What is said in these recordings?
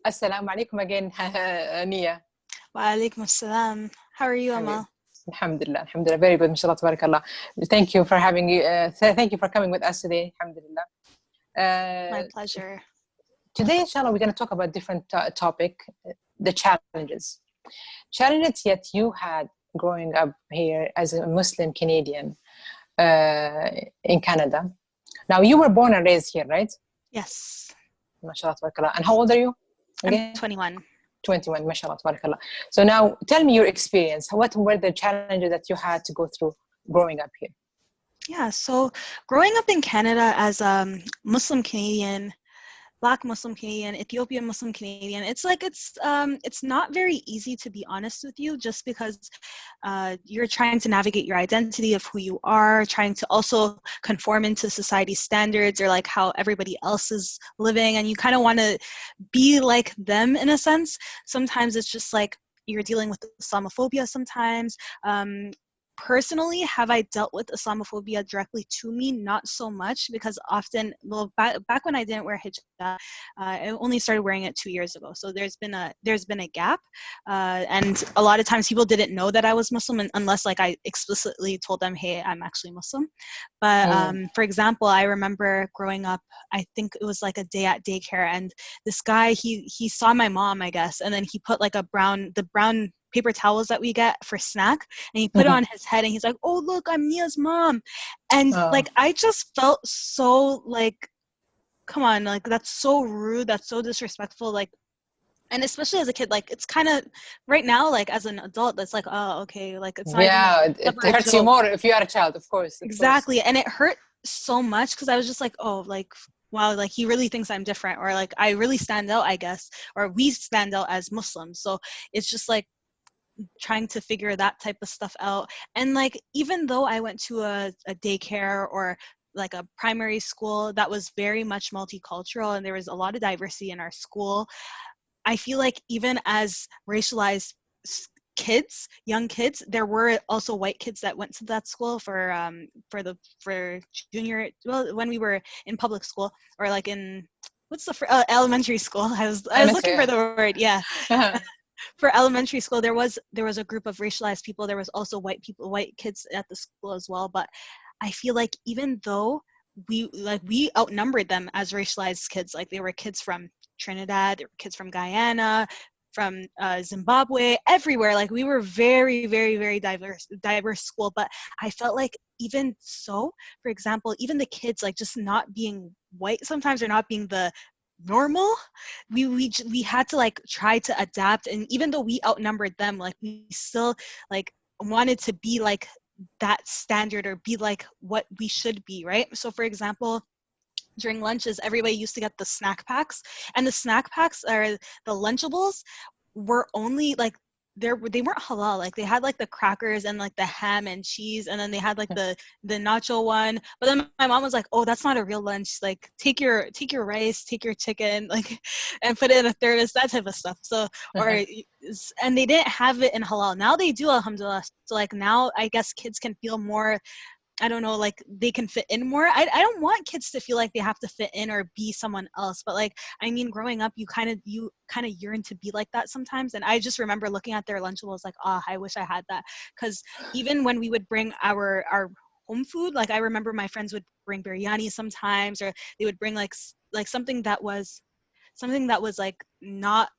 Assalamu alaikum again, Nia. Wa alaikum assalam. How are you, How are you? Amal? Alhamdulillah, very good, mashallah, tabarakallah. Thank you for having you. Thank you for coming with us today, alhamdulillah. My Uh, pleasure. Today, inshallah, we're going to talk about different topic, the challenges. Challenges yet you had growing up here as a Muslim Canadian in Canada. Now, you were born and raised here, right? Yes. Mashallah, tabarakallah. And how old are you? I'm 21. 21, mashallah, tabarakallah. So now tell me your experience. What were the challenges that you had to go through growing up here? Yeah, so growing up in Canada as a Muslim Canadian, Black Muslim Canadian, Ethiopian Muslim Canadian, it's not very easy, to be honest with you, just because you're trying to navigate your identity of who you are, trying to also conform into society's standards or like how everybody else is living, and you kind of want to be like them in a sense. Sometimes it's just like you're dealing with Islamophobia sometimes. Personally, have I dealt with Islamophobia directly to me? Not so much, because often, well, back when I didn't wear hijab, I only started wearing it 2 years ago. So there's been a gap, and a lot of times people didn't know that I was Muslim unless like I explicitly told them, hey, I'm actually Muslim. But for example, I remember growing up, I think it was like a day at daycare, and this guy, he saw my mom, I guess, and then he put like the brown paper towels that we get for snack, and he put it on his head, and he's like, oh look, I'm Nia's mom. And like I just felt so like, come on, like that's so rude, that's so disrespectful, like. And especially as a kid, like it's kind of right now, like as an adult, that's like, oh, okay, like it's not even like It hurts you more if you are a child, of course. Exactly. And it hurt so much because I was just like, oh, like, wow, like he really thinks I'm different, or like I really stand out, I guess, or we stand out as Muslims. So it's just like trying to figure that type of stuff out. And like, even though I went to a daycare or like a primary school that was very much multicultural and there was a lot of diversity in our school, I feel like even as racialized young kids, there were also white kids that went to that school for junior, well, when we were in public school, or like in what's the elementary school. I was looking for the word. Yeah. For elementary school, there was a group of racialized people. There was also white kids at the school as well. But I feel like even though we outnumbered them as racialized kids, like they were kids from Trinidad, there were kids from Guyana, from Zimbabwe, everywhere. Like we were very, very, very diverse school. But I felt like even so, for example, even the kids, like just not being white sometimes, or not being the normal, we had to like try to adapt. And even though we outnumbered them, like we still like wanted to be like that standard, or be like what we should be, right? So for example, during lunches, everybody used to get the snack packs, and the snack packs, or the Lunchables, were only like they weren't halal. Like they had like the crackers and like the ham and cheese, and then they had like the nacho one. But then my mom was like, oh, that's not a real lunch, like take your rice, take your chicken, like, and put it in a thermos, that type of stuff. So and they didn't have it in halal. Now they do, alhamdulillah. So like now I guess kids can feel more, I don't know, like they can fit in more. I don't want kids to feel like they have to fit in or be someone else. But like, I mean, growing up, you kind of yearn to be like that sometimes. And I just remember looking at their Lunchables like, oh, I wish I had that. Because even when we would bring our home food, like I remember my friends would bring biryani sometimes, or they would bring like something that was like not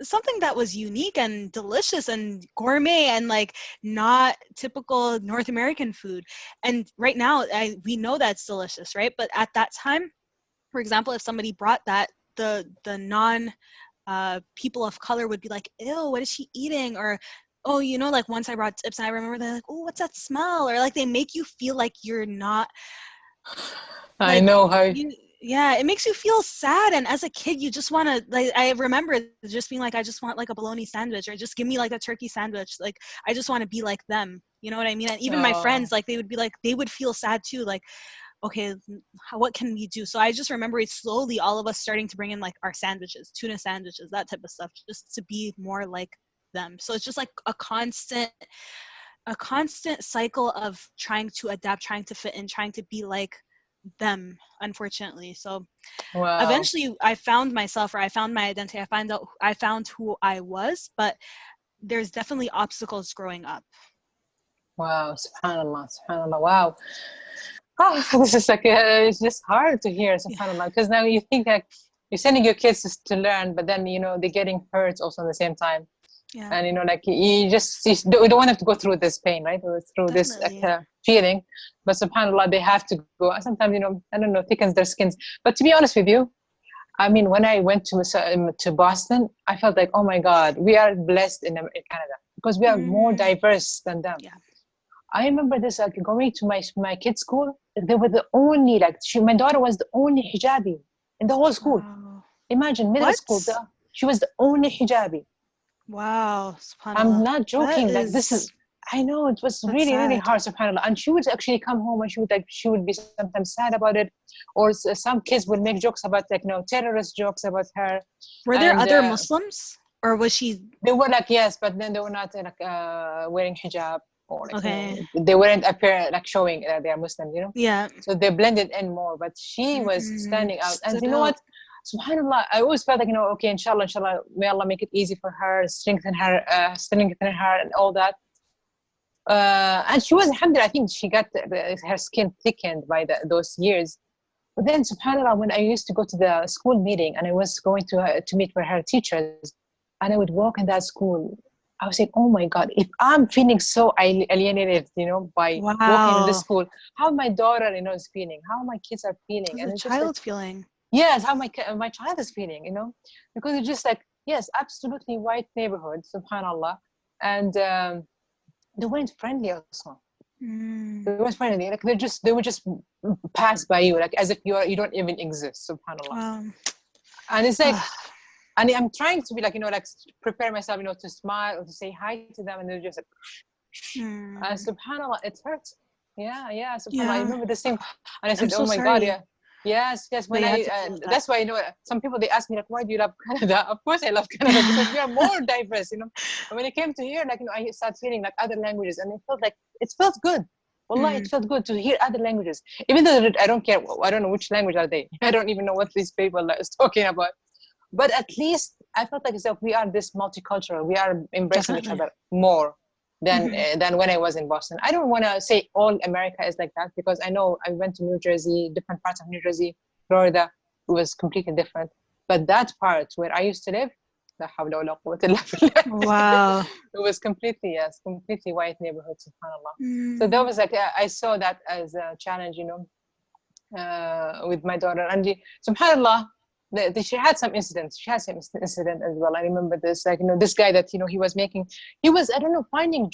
something that was unique and delicious and gourmet and like not typical North American food. And right now we know that's delicious, right? But at that time, for example, if somebody brought that, the non people of color would be like, ew, what is she eating? Or, oh, you know, like once I brought tips, and I remember they're like, oh, what's that smell? Or like they make you feel like you're not I know how yeah, it makes you feel sad. And as a kid, you just want to, like, I remember just being like, I just want like a bologna sandwich, or just give me like a turkey sandwich. Like, I just want to be like them. You know what I mean? And even my friends, like, they would be like, they would feel sad too. Like, okay, what can we do? So I just remember it slowly, all of us starting to bring in like our sandwiches, tuna sandwiches, that type of stuff, just to be more like them. So it's just like a constant cycle of trying to adapt, trying to fit in, trying to be like them, unfortunately. So Wow. eventually I found myself, or I found my identity. I found who I was, but there's definitely obstacles growing up. Wow, subhanallah, subhanallah. Wow. Oh, this is like, it's just hard to hear, subhanallah, because now you think like you're sending your kids to learn, but then, they're getting hurt also at the same time. Yeah. And, like you don't want them to go through this pain, right? Or through Definitely. this feeling. But subhanallah, they have to go. Sometimes, I don't know, thickens their skins. But to be honest with you, I mean, when I went to Boston, I felt like, oh my God, we are blessed in Canada because we are more diverse than them. Yeah. I remember this, like going to my kids' school, they were the only, my daughter was the only hijabi in the whole school. Wow. Imagine middle school, she was the only hijabi. Wow, subhanallah. I'm not joking. I know it was really, sad. really hard, subhanallah. And she would actually come home and she would be sometimes sad about it, or some kids would make jokes about terrorist jokes about her. Were there other Muslims, or was she? They were yes, but then they were not wearing hijab, or Okay. They weren't showing they are Muslim, Yeah. So they blended in more, but she was standing out. And you know what? Subhanallah, I always felt like, okay, inshallah, may Allah make it easy for her, strengthen her, and all that. And she was, alhamdulillah, I think she got her skin thickened by those years. But then, subhanallah, when I used to go to the school meeting and I was going to meet with her teachers, and I would walk in that school, I was saying, oh my God, if I'm feeling so alienated, by walking in the school, how my daughter, is feeling, how my kids are feeling. And the child feeling. Yes, how my child is feeling, because it's just yes, absolutely white neighborhood, subhanallah. And they weren't friendly also. They weren't friendly. They would just pass by you, as if you don't even exist, subhanallah. And it's and I'm trying to be prepare myself, to smile or to say hi to them, and they're just subhanallah, it hurts. Yeah, subhanallah. Yeah. I remember this thing, and I said, oh my God, yeah. Yes. When that's why, some people, they ask me, why do you love Canada? Of course I love Canada, because we are more diverse, But when I came to here, I started hearing other languages, and it felt good. Wallah, it felt good to hear other languages. Even though I don't care, I don't know which language are they. I don't even know what these people is talking about. But at least I felt like we are this multicultural. We are embracing each other more than when I was in Boston. I don't want to say all America is like that, because I know I went to New Jersey, different parts of New Jersey, Florida, it was completely different. But that part where I used to live, wow, it was completely white neighborhood, subhanallah. So that was I saw that as a challenge, with my daughter, and subhanallah. She had some incidents. She had some incident as well. I remember this, this guy that he was finding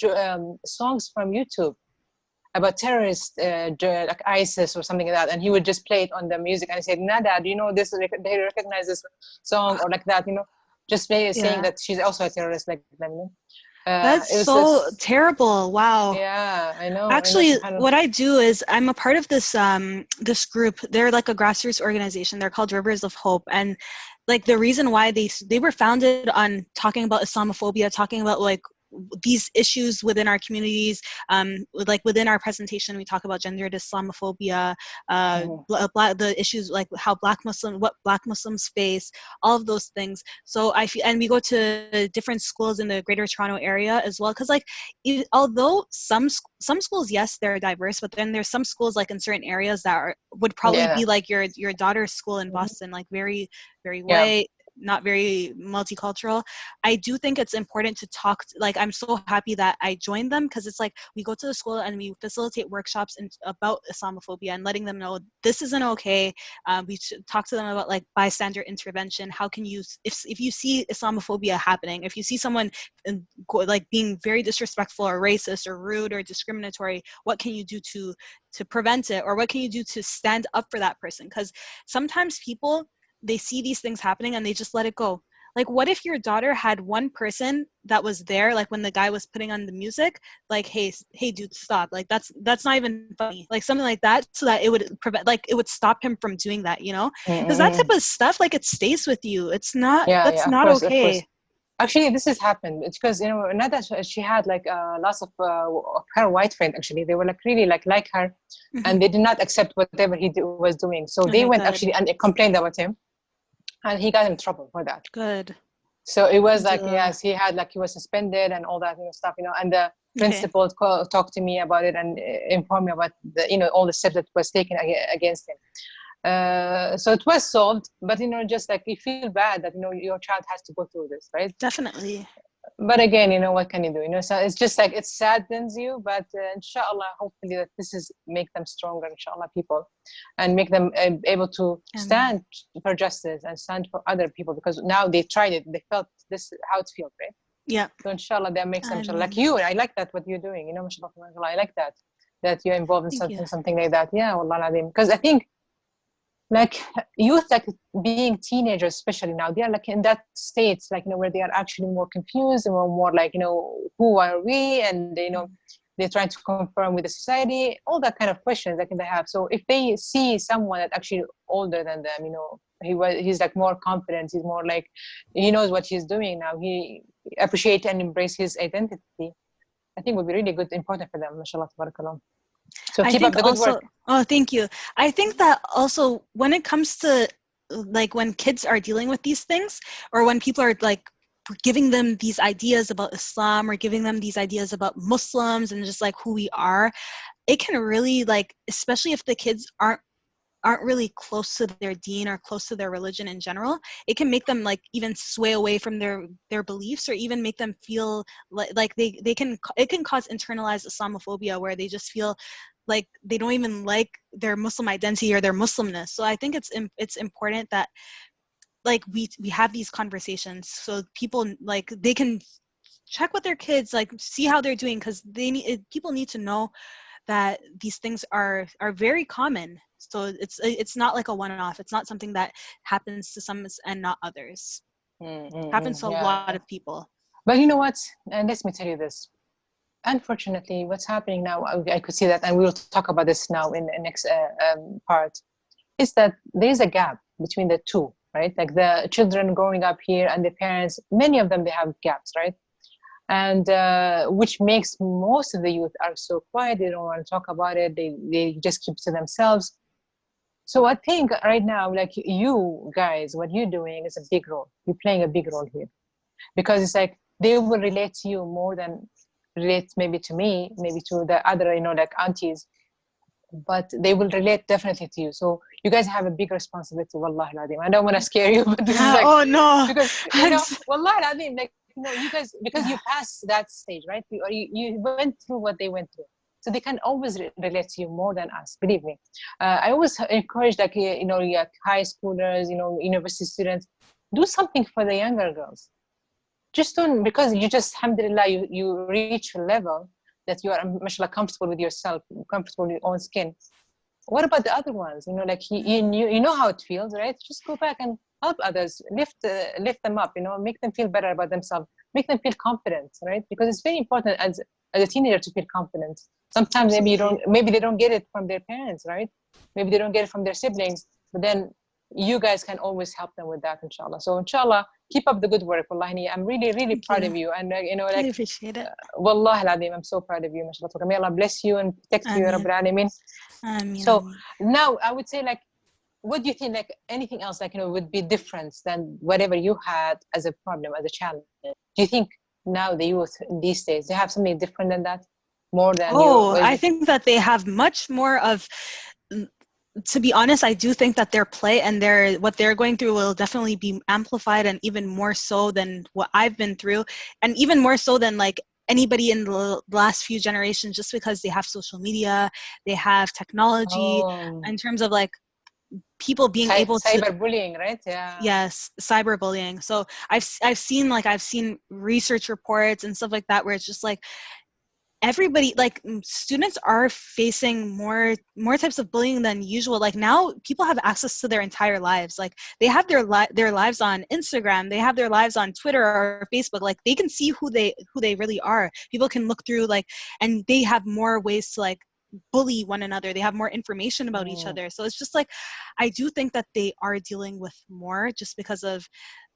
songs from YouTube about terrorists, like ISIS or something like that, and he would just play it on the music. And I said, Nada, do you know this? They recognize this song or like that, just saying that she's also a terrorist like them. That's so terrible. Wow. Yeah, I know. Actually, what I do is I'm a part of this this group. They're like a grassroots organization. They're called Rivers of Hope, and the reason why they were founded on talking about Islamophobia, talking about these issues within our communities. Within our presentation, we talk about gendered Islamophobia, the issues how what Black Muslims face, all of those things. So and we go to different schools in the Greater Toronto area as well, because although some schools, yes, they're diverse, but then there's some schools in certain areas that would probably be like your daughter's school in Boston, very, very white. Not very multicultural. I do think it's important to talk I'm so happy that I joined them, because it's we go to the school and we facilitate workshops about Islamophobia and letting them know this isn't okay. We should talk to them about bystander intervention. How can you, if you see Islamophobia happening, if you see someone being very disrespectful or racist or rude or discriminatory, what can you do to prevent it, or what can you do to stand up for that person? Because sometimes people, they see these things happening and they just let it go. What if your daughter had one person that was there, when the guy was putting on the music, hey dude, stop, that's not even funny, something like that, so that it would prevent, it would stop him from doing that, because that type of stuff, it stays with you. It's not, that's not okay. Actually, this has happened. It's because, Nada, she had like lots of her white friends. Actually, they were like really like her, and they did not accept whatever was doing. So they Okay, went good. actually and complained about him, and he got in trouble for that. Good. So it was like, yes, he was suspended and all that stuff, and the principal talked to me about it and informed me about the, all the steps that was taken against him. So it was solved, but just like you feel bad that your child has to go through this, right? Definitely. But again, what can you do? So it's just like it saddens you, but inshallah, hopefully that this is make them stronger, inshallah, people, and make them able to stand for justice and stand for other people, because now they tried it, they felt this how it feels, right? Yeah. So inshallah, that makes them like you. I like that what you're doing. Mashallah, I like that you're involved in something like that. Yeah, wallah alim. Because I think like youth, like being teenagers, especially now, they are like in that state, like where they are actually more confused and more like who are we, and they're trying to confirm with the society, all that kind of questions that they have. So if they see someone that actually older than them, he's like more confident, he's more like he knows what he's doing now, he appreciate and embrace his identity, I think would be really good, important for them. Mashallah, tabarakallah. So keep up the good work. Oh, thank you. I think that also when it comes to like when kids are dealing with these things, or when people are like giving them these ideas about Islam or giving them these ideas about Muslims and just like who we are, it can really like, especially if the kids aren't really close to their deen or close to their religion in general, it can make them like even sway away from their beliefs, or even make them feel like it can cause internalized Islamophobia, where they just feel like they don't even like their Muslim identity or their Muslimness. So I think it's important that like we have these conversations, so people like they can check with their kids, like see how they're doing, because people need to know that these things are very common. So it's not like a one-off. It's not something that happens to some and not others. Happens to a lot of people. But you know what? And let me tell you this. Unfortunately, what's happening now, I could see that, and we'll talk about this now in the next part, is that there's a gap between the two, right? Like the children growing up here and the parents, many of them, they have gaps, right? And which makes most of the youth are so quiet. They don't want to talk about it. They just keep to themselves. So I think right now, like you guys, what you're doing is a big role. You're playing a big role here, because it's like they will relate to you more than relate maybe to me, maybe to the other, like aunties, but they will relate definitely to you. So you guys have a big responsibility. Wallahi al-Azim. I don't want to scare you, but this is like, oh no, because Wallahi al-Azim, like you guys, because you passed that stage, right? You went through what they went through, so they can always relate to you more than us. Believe me. I always encourage, like your high schoolers, university students, do something for the younger girls. Just don't, because you just, alhamdulillah, you reach a level that you are, mashallah, comfortable with yourself, comfortable with your own skin. What about the other ones? Like you know how it feels, right? Just go back and help others, lift them up, make them feel better about themselves, make them feel confident, right? Because it's very important as a teenager to feel confident. Sometimes maybe they don't get it from their parents, right? Maybe they don't get it from their siblings, but then you guys can always help them with that, inshallah. So inshallah, keep up the good work. Wallahi, I'm really, really proud of you. And like, I appreciate it. Wallahi al-Azim, I'm so proud of you, mashallah. May Allah bless you and protect you, Rabbil Alameen. So now I would say, like, what do you think, like anything else, like, would be different than whatever you had as a problem, as a challenge? Do you think now the youth these days, they have something different than that? More than I think that they have much more of, to be honest, I do think that their play and what they're going through will definitely be amplified, and even more so than what I've been through, and even more so than like anybody in the last few generations, just because they have social media, they have technology, in terms of like people being able to cyberbullying, right? Yeah. Yes, cyberbullying. So I've seen research reports and stuff like that, where it's just like everybody, like students are facing more types of bullying than usual. Like now people have access to their entire lives. Like they have their lives on Instagram, they have their lives on Twitter or Facebook. Like they can see who they really are. People can look through, like, and they have more ways to like bully one another. They have more information about each other. So it's just like, I do think that they are dealing with more, just because of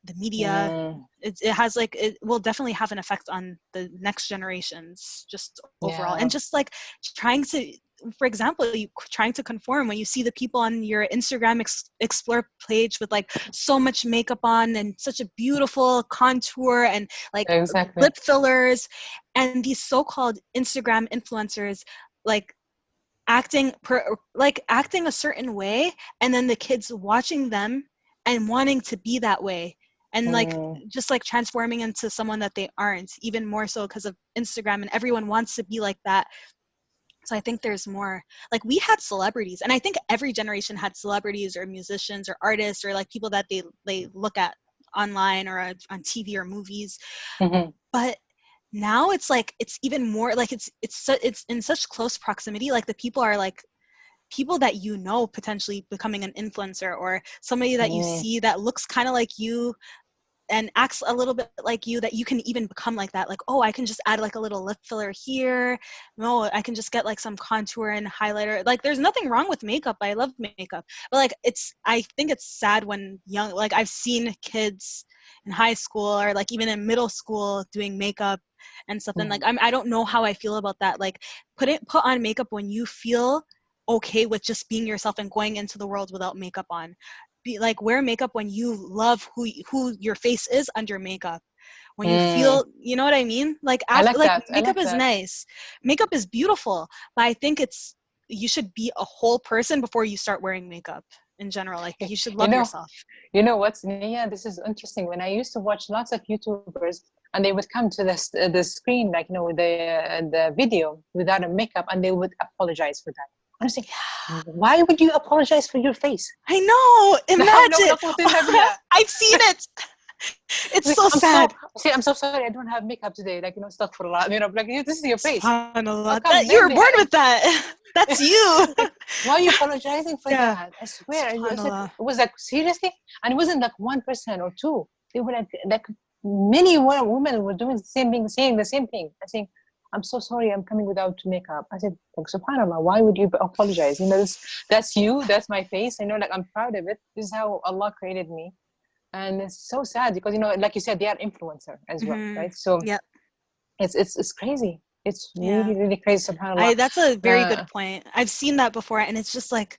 the media. It has like, it will definitely have an effect on the next generations just overall. And just like trying to, for example, you trying to conform when you see the people on your Instagram explore page with like so much makeup on and such a beautiful contour and like lip fillers, and these so-called Instagram influencers like acting a certain way, and then the kids watching them and wanting to be that way, and like just like transforming into someone that they aren't, even more so because of Instagram, and everyone wants to be like that. So I think there's more, like we had celebrities, and I think every generation had celebrities or musicians or artists or like people that they look at online or on TV or movies. But now it's like, it's even more like it's in such close proximity. Like the people are like people that you know potentially becoming an influencer, or somebody that you see that looks kind of like you and acts a little bit like you, that you can even become like that. Like, oh, I can just add like a little lip filler here. No, I can just get like some contour and highlighter. Like there's nothing wrong with makeup. I love makeup. But like I think it's sad when young, like I've seen kids in high school or like even in middle school doing makeup and stuff. And like, I don't know how I feel about that. Like put on makeup when you feel okay with just being yourself and going into the world without makeup on. Be like, wear makeup when you love who your face is under makeup, when you feel, you know what I mean? Like after, makeup is nice, makeup is beautiful, but I think you should be a whole person before you start wearing makeup in general. Like you should love yourself. You know what's, Nia, this is interesting. When I used to watch lots of YouTubers and they would come to the screen, like, you know, the video without a makeup, and they would apologize for that. Honestly, why would you apologize for your face? I know. Imagine. I've seen it. It's like, so sad. I'm so sorry. I don't have makeup today. Like, you know, stuff for a lot. You know, like, this is your face. You were born with that. That's you. Why are you apologizing for that? I swear. It was like, seriously? And it wasn't like 1% or 2%. They were like many women were doing the same thing, saying the same thing. I think, I'm so sorry, I'm coming without makeup. I said, like, subhanAllah, why would you apologize? You know, that's you, that's my face. You know, like, I'm proud of it. This is how Allah created me. And it's so sad because, you know, like you said, they are influencer as well, right? So it's crazy. It's really, really crazy, subhanAllah. That's a very good point. I've seen that before, and it's just like,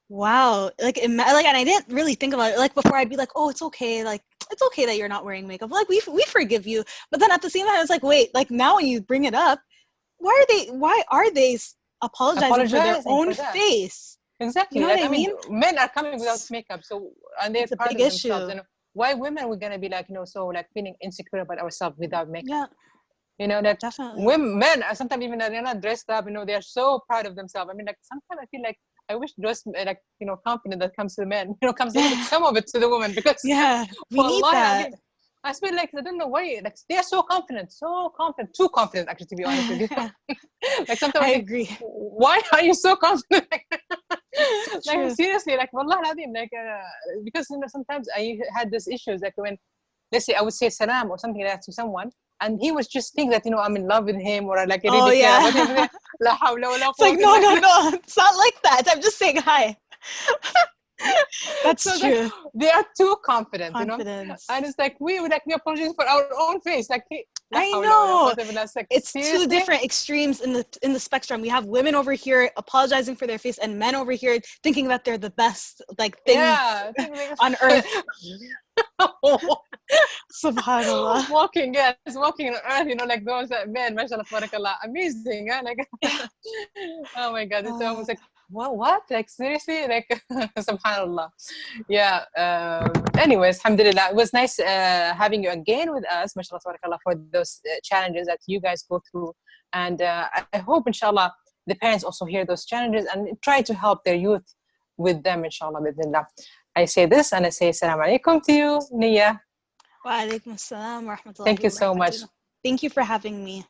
wow. Like, and I didn't really think about it. Like before, I'd be like, oh, it's okay. Like, it's okay that you're not wearing makeup. Like we forgive you. But then at the same time, it's like, wait, like now when you bring it up, why are they apologizing for their own face? Exactly. You know what I mean? Men are coming without makeup, so, and they're part of themselves. You know, why women we're gonna be like, you know, so like feeling insecure about ourselves without makeup? Yeah. You know, that definitely. Men sometimes even they're not dressed up. You know, they're so proud of themselves. I mean, like sometimes I feel like I wish those like, you know, confidence that comes to the men, you know, comes some of it to the women, because we need that. I feel like I don't know why, like they're so confident, too confident actually, to be honest with you. Like sometimes I agree. Why are you so confident? Like seriously, like wallah al-azim, like because, you know, sometimes I had these issues, like when, let's say I would say salam or something like that to someone, and he was just think that, you know, I'm in love with him, or like really care about him. It's like, no, it's not like that. I'm just saying hi. That's so true. They are too confident, you know, and it's like we would like be apologizing for our own face. Like I know it's seriously? 2 different extremes in the spectrum. We have women over here apologizing for their face, and men over here thinking that they're the best like thing on earth. Subhanallah. Walking on earth, you know, like those men, mashallah, tabarakallah, amazing, like oh my God, it's almost like, what? Like seriously, like subhanallah. Yeah. Anyways, alhamdulillah, it was nice having you again with us, mashallah, tabarakallah, for those challenges that you guys go through, and I hope, inshallah, the parents also hear those challenges and try to help their youth with them, inshallah, bidnillah. I say this and I say assalamu alaikum to you, Nia. Wa alaikum assalam wa rahmatullahi. Thank you so much. Thank you for having me.